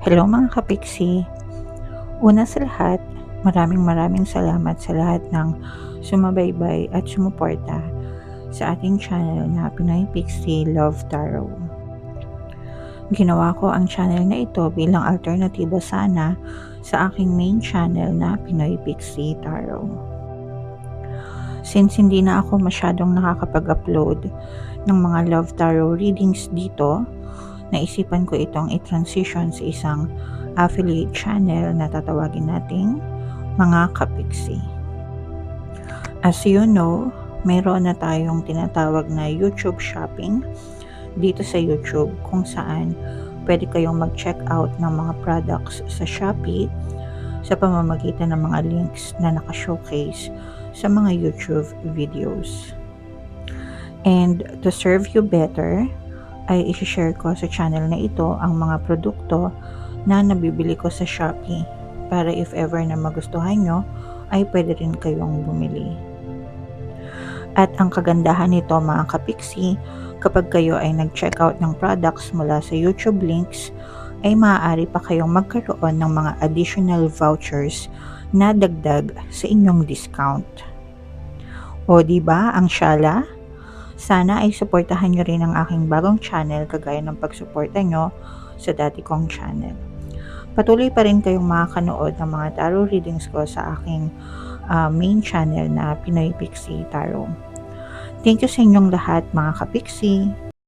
Hello mga kapiksi! Una sa lahat, maraming salamat sa lahat ng sumabaybay at sumuporta sa ating channel na Pinoy Pixie Love Tarot. Ginawa ko ang channel na ito bilang alternatibo sana sa aking main channel na Pinoy Pixie Tarot. Since hindi na ako masyadong nakakapag-upload ng mga love tarot readings dito, naisipan ko itong i-transition sa isang affiliate channel na tatawagin nating mga kapiksi. As you know, mayroon na tayong tinatawag na YouTube shopping dito sa YouTube kung saan pwede kayong mag-check out ng mga products sa Shopee sa pamamagitan ng mga links na naka-showcase sa mga YouTube videos. And to serve you better, ay i-share ko sa channel na ito ang mga produkto na nabibili ko sa Shopee para if ever na magustuhan nyo ay pwede rin kayong bumili. At ang kagandahan nito mga kapiksi, kapag kayo ay nag-check out ng products mula sa YouTube links, ay maaari pa kayong magkaroon ng mga additional vouchers na dagdag sa inyong discount. O diba ang syala? Sana ay suportahan nyo rin ang aking bagong channel kagaya ng pagsuporta nyo sa dati kong channel. Patuloy pa rin kayong makakanood ng mga tarot readings ko sa aking main channel na Pinoy Pixie Tarot. Thank you sa inyong lahat mga kapiksi.